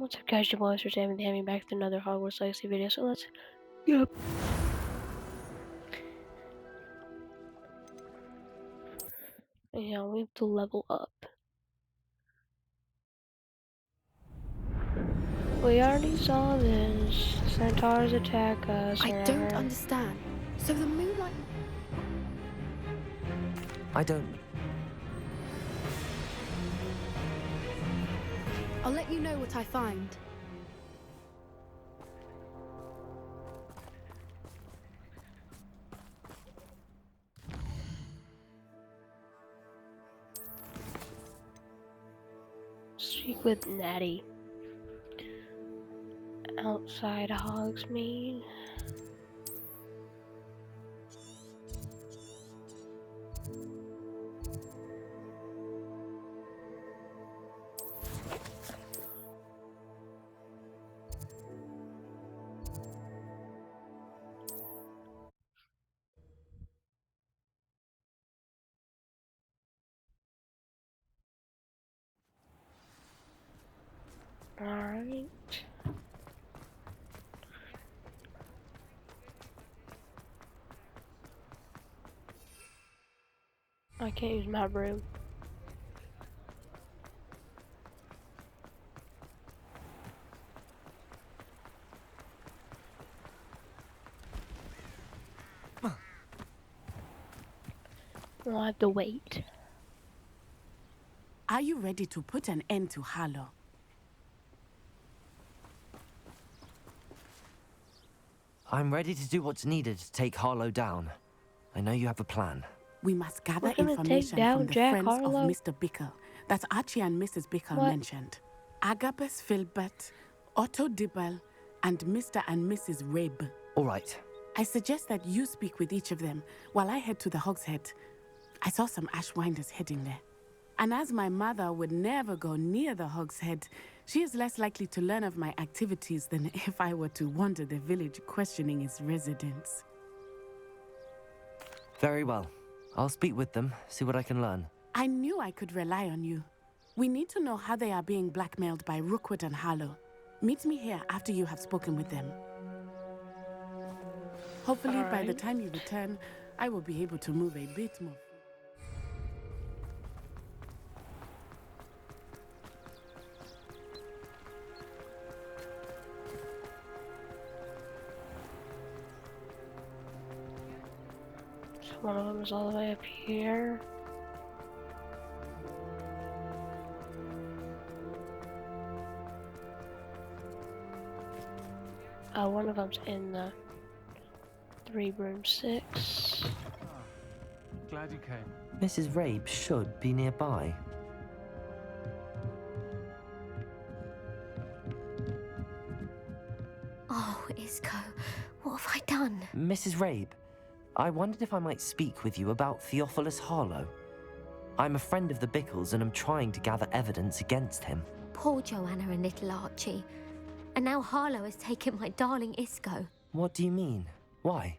What's up guys, your boys are Sam and having back to another Hogwarts Legacy video, so let's go. Yeah, we have to level up. We already saw this. Centaurs attack us. I don't understand. So the moonlight... I don't... I'll let you know what I find. Speak with Natty. Outside Hogsmeade. Alright. I can't use my broom. We'll have to wait. Are you ready to put an end to Harlow? I'm ready to do what's needed to take Harlow down. I know you have a plan. We must gather gonna information take down from the Jack friends Harlow? of Mr. Bickle that Archie and Mrs. Bickle What? mentioned. Agabus Filbert, Otto Dibble, and Mr. and Mrs. Rabe. All right. I suggest that you speak with each of them while I head to the Hogshead. I saw some Ashwinders heading there. And as my mother would never go near the Hogshead, she is less likely to learn of my activities than if I were to wander the village questioning its residents. Very well. I'll speak with them, see what I can learn. I knew I could rely on you. We need to know how they are being blackmailed by Rookwood and Harlow. Meet me here after you have spoken with them. Hopefully, by the time you return, I will be able to move a bit more. So one of them is all the way up here. One of them's in the 3-room-6. Glad you came. Mrs. Rabe should be nearby. Oh, Isco, what have I done? Mrs. Rabe, I wondered if I might speak with you about Theophilus Harlow. I'm a friend of the Bickles and I'm trying to gather evidence against him. Poor Joanna and little Archie. And now Harlow has taken my darling Isco. What do you mean? Why?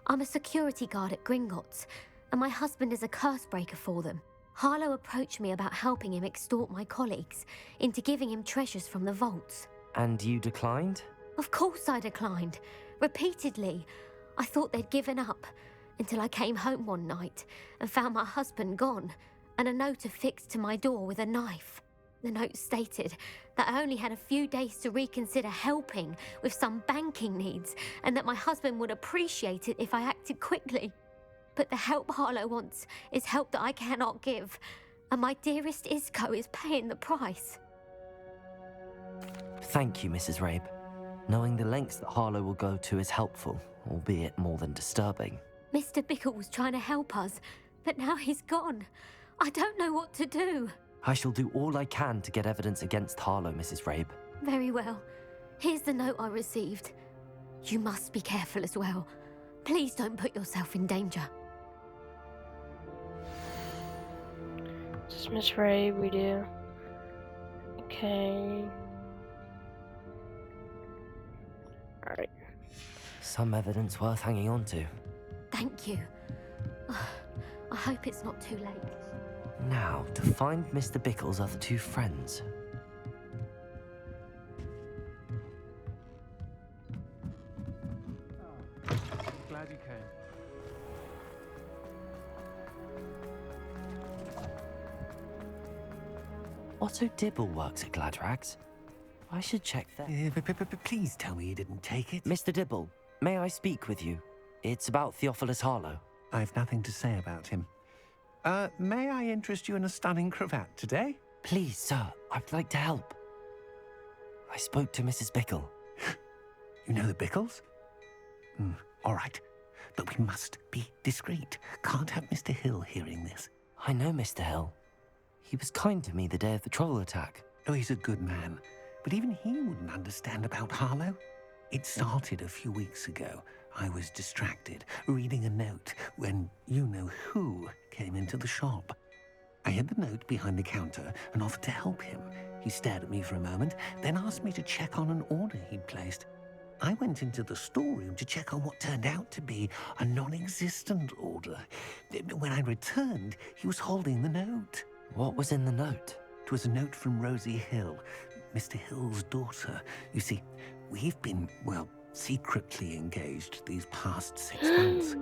I'm a security guard at Gringotts, and my husband is a curse breaker for them. Harlow approached me about helping him extort my colleagues into giving him treasures from the vaults. And you declined? Of course I declined. Repeatedly. I thought they'd given up, until I came home one night and found my husband gone, and a note affixed to my door with a knife. The note stated that I only had a few days to reconsider helping with some banking needs, and that my husband would appreciate it if I acted quickly. But the help Harlow wants is help that I cannot give, and my dearest Isco is paying the price. Thank you, Mrs. Rabe. Knowing the lengths that Harlow will go to is helpful, albeit more than disturbing. Mr. Bickle was trying to help us, but now he's gone. I don't know what to do. I shall do all I can to get evidence against Harlow, Mrs. Rabe. Very well. Here's the note I received. You must be careful as well. Please don't put yourself in danger. This is Miss Rabe, we do. Okay. Alright. Some evidence worth hanging on to. Thank you. I hope it's not too late. Now, to find Mr. Bickle's other two friends. you came. Otto Dibble works at Gladrags. I should check that. Please tell me you didn't take it. Mr. Dibble, may I speak with you? It's about Theophilus Harlow. I've nothing to say about him. May I interest you in a stunning cravat today? Please, sir, I'd like to help. I spoke to Mrs. Bickle. You know the Bickles? All right. But we must be discreet. Can't have Mr. Hill hearing this. I know Mr. Hill. He was kind to me the day of the troll attack. Oh, he's a good man. But even he wouldn't understand about Harlow. It started a few weeks ago. I was distracted, reading a note, when you-know-who came into the shop. I hid the note behind the counter and offered to help him. He stared at me for a moment, then asked me to check on an order he'd placed. I went into the storeroom to check on what turned out to be a non-existent order. When I returned, he was holding the note. What was in the note? It was a note from Rosie Hill, Mr. Hill's daughter. You see, we've been, well, secretly engaged these past 6 months.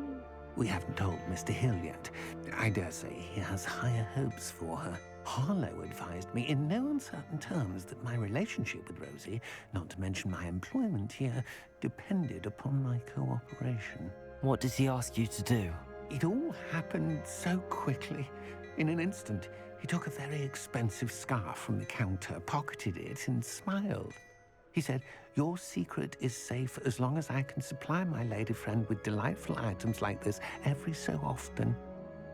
We haven't told Mr. Hill yet. I dare say he has higher hopes for her. Harlow advised me in no uncertain terms that my relationship with Rosie, not to mention my employment here, depended upon my cooperation. What did he ask you to do? It all happened so quickly. In an instant, he took a very expensive scarf from the counter, pocketed it, and smiled. He said, "Your secret is safe as long as I can supply my lady friend with delightful items like this every so often."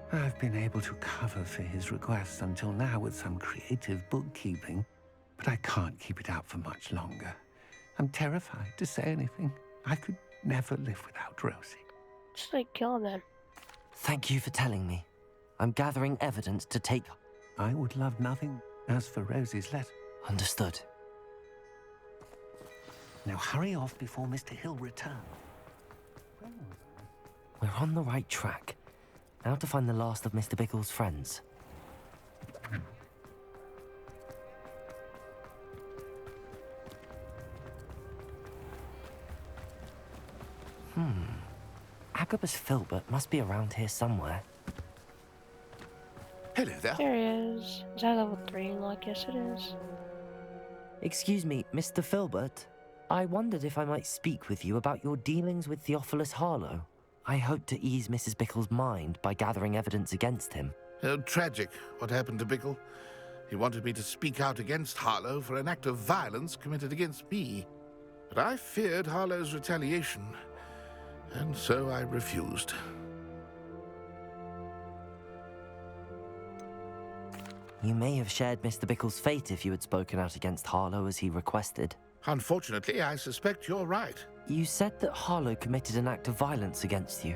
I've been able to cover for his requests until now with some creative bookkeeping, but I can't keep it out for much longer. I'm terrified to say anything. I could never live without Rosie. Just like kill him then. Thank you for telling me. I'm gathering evidence to take... I would love nothing. As for Rosie's letter... Understood. Now hurry off before Mr. Hill returns. We're on the right track. Now to find the last of Mr. Bickle's friends. Agabus Filbert must be around here somewhere. Hello there. There he is. Is that level 3 lock? Yes, it is. Excuse me, Mr. Filbert. I wondered if I might speak with you about your dealings with Theophilus Harlow. I hope to ease Mrs. Bickle's mind by gathering evidence against him. Tragic, what happened to Bickle. He wanted me to speak out against Harlow for an act of violence committed against me. But I feared Harlow's retaliation, and so I refused. You may have shared Mr. Bickle's fate if you had spoken out against Harlow as he requested. Unfortunately, I suspect you're right. You said that Harlow committed an act of violence against you.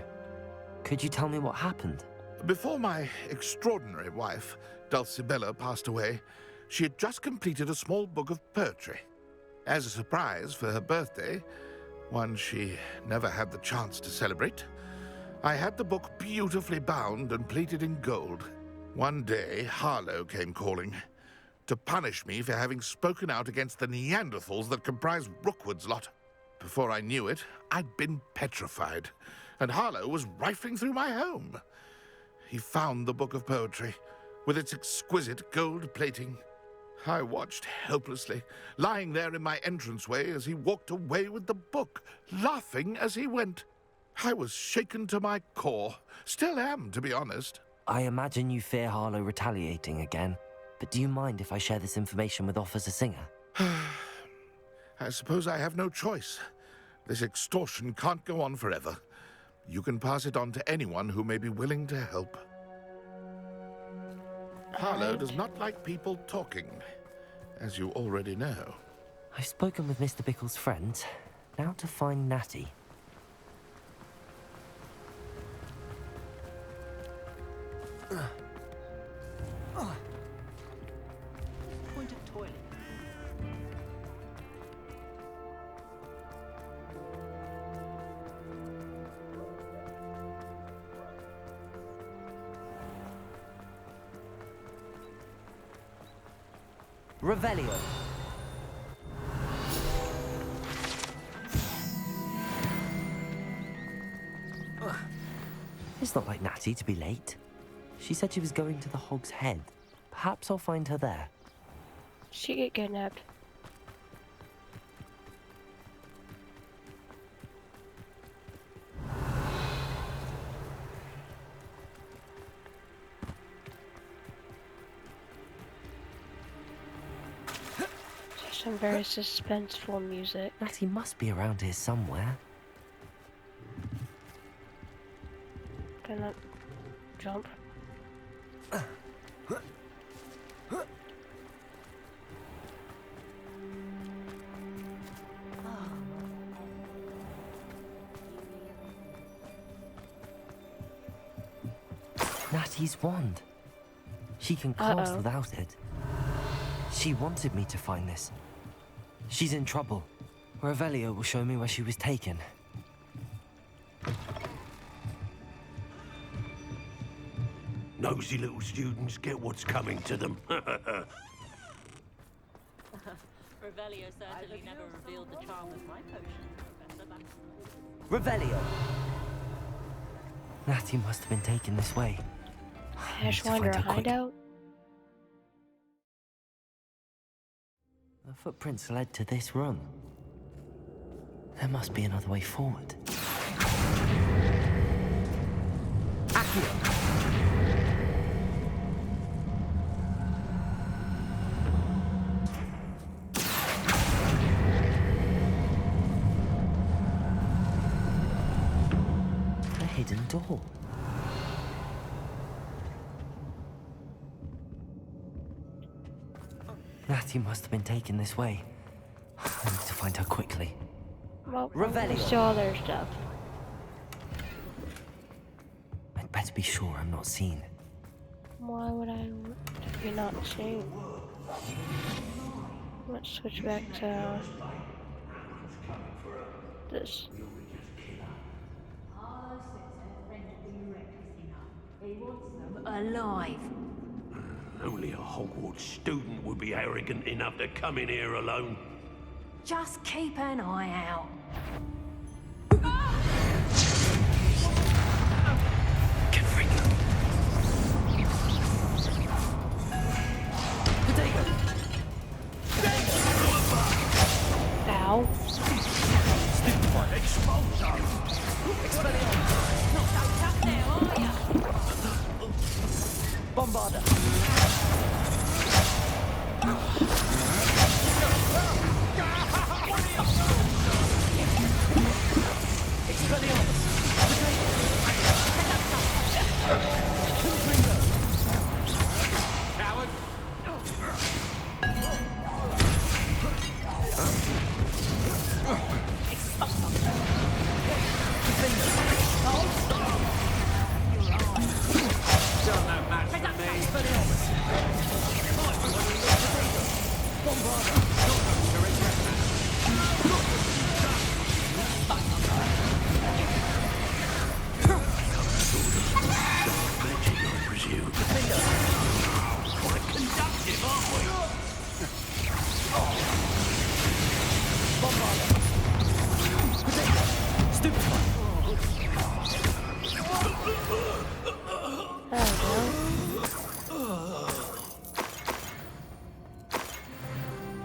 Could you tell me what happened? Before my extraordinary wife, Dulcibella, passed away, she had just completed a small book of poetry. As a surprise for her birthday, one she never had the chance to celebrate, I had the book beautifully bound and plated in gold. One day, Harlow came calling to punish me for having spoken out against the Neanderthals that comprise Rookwood's lot. Before I knew it, I'd been petrified, and Harlow was rifling through my home. He found the book of poetry, with its exquisite gold plating. I watched helplessly, lying there in my entranceway as he walked away with the book, laughing as he went. I was shaken to my core. Still am, to be honest. I imagine you fear Harlow retaliating again, but do you mind if I share this information with Officer Singer? I suppose I have no choice. This extortion can't go on forever. You can pass it on to anyone who may be willing to help. Harlow does not like people talking, as you already know. I've spoken with Mr. Bickle's friend. Now to find Natty. Point of toilet. Revelio. She's not like Natty to be late. She said she was going to the Hog's Head. Perhaps I'll find her there. She get kidnapped. Some very suspenseful music. Natty must be around here somewhere. Can I jump? Natty's wand. She can cast without it. She wanted me to find this. She's in trouble. Revelio will show me where she was taken. Nosy little students get what's coming to them. Revelio certainly never revealed the charm of my potion, Professor. Revelio! Natty must have been taken this way. I need to find Ashwinder her quick. hideout? The footprints led to this room. There must be another way forward. Accio! A hidden door. Natty must have been taken this way. I need to find her quickly. Well, Revelio. still all their stuff. I'd better be sure I'm not seen. Why would I be not seen? Let's switch back to this. Alive. Only a Hogwarts student would be arrogant enough to come in here alone. Just keep an eye out. Ow. Bombarda!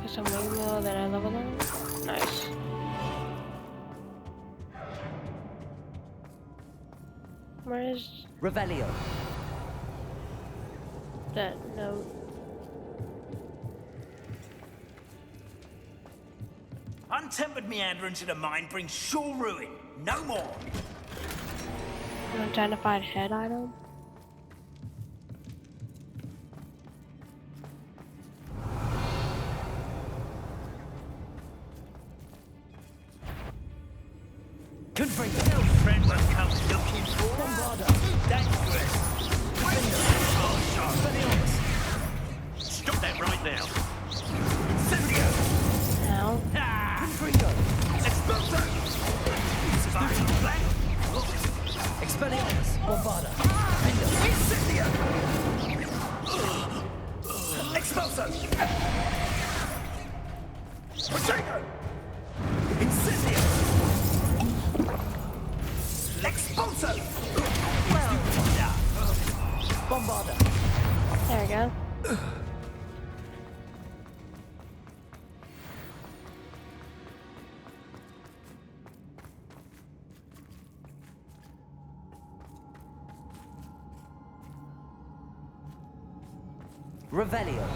Some windmill that I leveled on. Nice. Where is Revelio. that note? Untempered meanderance in a mine brings sure ruin. No more. An identified head item? Confringo. No friend will come looking for. Bombarda. Dangerous. Stop that right now. Incendio. Ow. Ah! Confringo. Expulso. Spartan flank. Expelliarmus. Bombarda. Incendio. Expulso. Protego. Incendio. Expulso. Well harder. There we go. Revelio.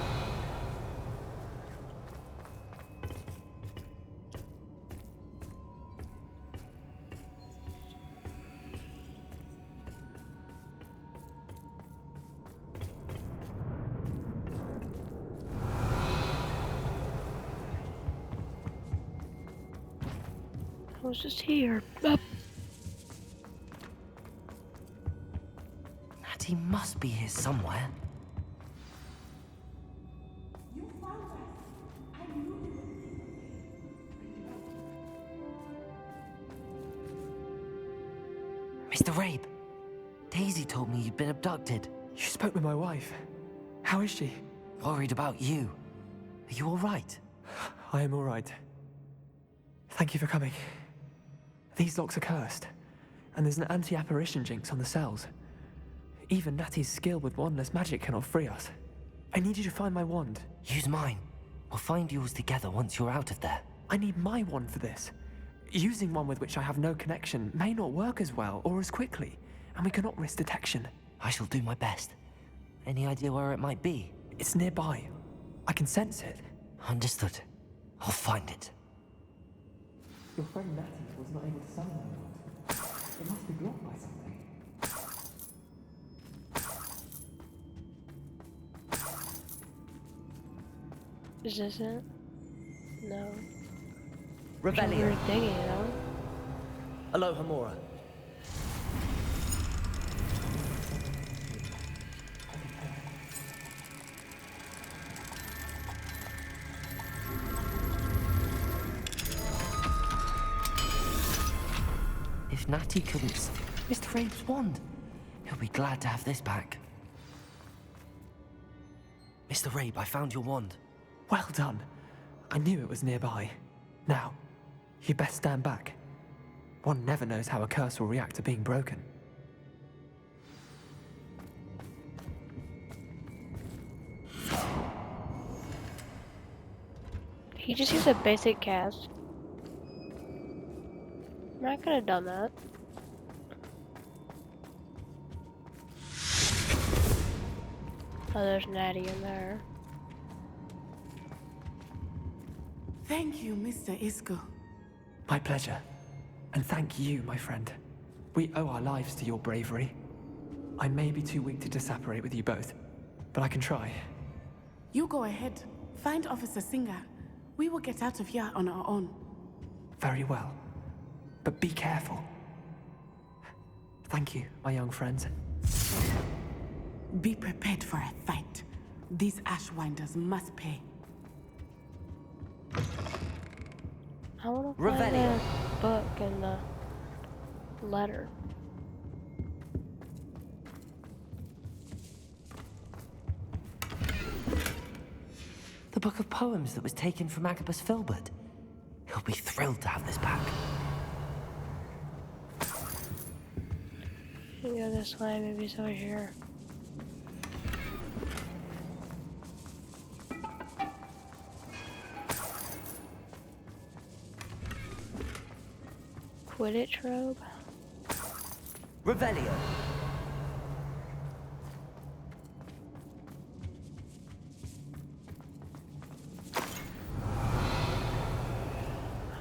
I was just here. Up. Natty must be here somewhere. Mr. Rabe, Daisy told me you'd been abducted. You spoke with my wife. How is she? Worried about you. Are you all right? I am all right. Thank you for coming. These locks are cursed, and there's an anti-apparition jinx on the cells. Even Natty's skill with wandless magic cannot free us. I need you to find my wand. Use mine. We'll find yours together once you're out of there. I need my wand for this. Using one with which I have no connection may not work as well or as quickly, and we cannot risk detection. I shall do my best. Any idea where it might be? It's nearby. I can sense it. Understood. I'll find it. Your friend Natty was not able to summon my wand. It must be blocked by something. Is this it? No. Revelio. We're digging, you know? Aloha Mora. If Natty couldn't... Mr. Rabe's wand. He'll be glad to have this back. Mr. Rabe, I found your wand. Well done. I knew it was nearby. Now, you best stand back. One never knows how a curse will react to being broken. He just used a basic cast. I'm not gonna have done that. Oh, there's Natty in there. Thank you, Mr. Isco. My pleasure. And thank you, my friend. We owe our lives to your bravery. I may be too weak to disapparate with you both, but I can try. You go ahead. Find Officer Singer. We will get out of here on our own. Very well. But be careful. Thank you, my young friends. Be prepared for a fight. These Ashwinders must pay. I wanna find the book and the letter. The book of poems that was taken from Agabus Filbert. He'll be thrilled to have this back. You go this way, maybe it's over here. Quidditch robe? Revelio.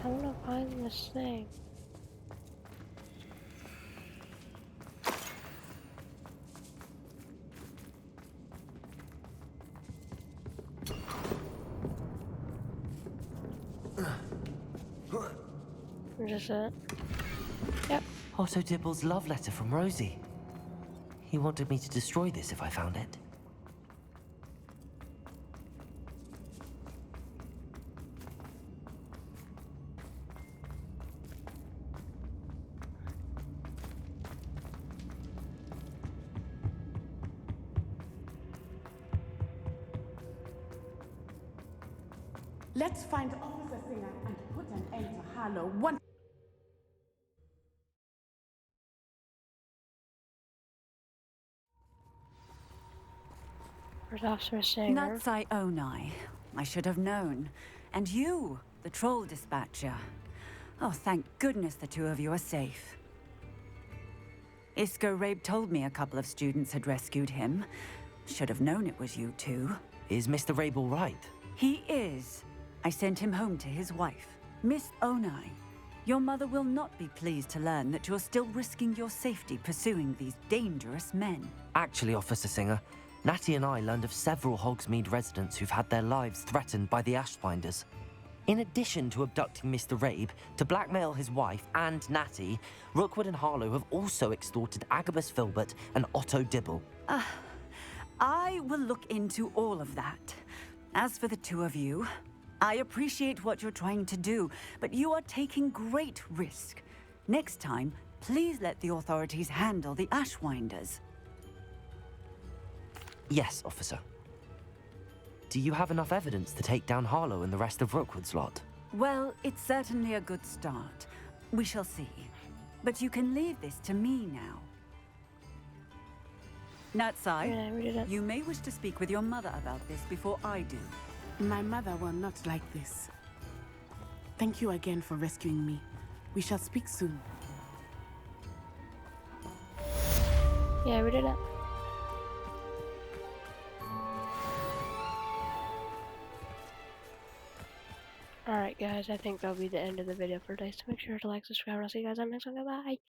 I wanna find this thing. Is this it? Yep. Otto Dibble's love letter from Rosie. He wanted me to destroy this if I found it. Let's find Officer Singer and put an end to Harlow once. First Officer Singer. Natsai Onai. I should have known. And you, the troll dispatcher. Oh, thank goodness the two of you are safe. Isco Rabe told me a couple of students had rescued him. Should have known it was you two. Is Mr. Rabe all right? He is. I sent him home to his wife. Miss Onai, your mother will not be pleased to learn that you're still risking your safety pursuing these dangerous men. Actually, Officer Singer, Natty and I learned of several Hogsmeade residents who've had their lives threatened by the Ashbinders. In addition to abducting Mr. Rabe, to blackmail his wife and Natty, Rookwood and Harlow have also extorted Agabus Filbert and Otto Dibble. I will look into all of that. As for the two of you, I appreciate what you're trying to do, but you are taking great risk. Next time, please let the authorities handle the Ashwinders. Yes, officer. Do you have enough evidence to take down Harlow and the rest of Rookwood's lot? Well, it's certainly a good start. We shall see. But you can leave this to me now. Natsai, you may wish to speak with your mother about this before I do. My mother will not like this. Thank you again for rescuing me. We shall speak soon. Yeah, read it up. Alright guys, I think that'll be the end of the video for today. So make sure to like, subscribe, and I'll see you guys on the next one. Goodbye.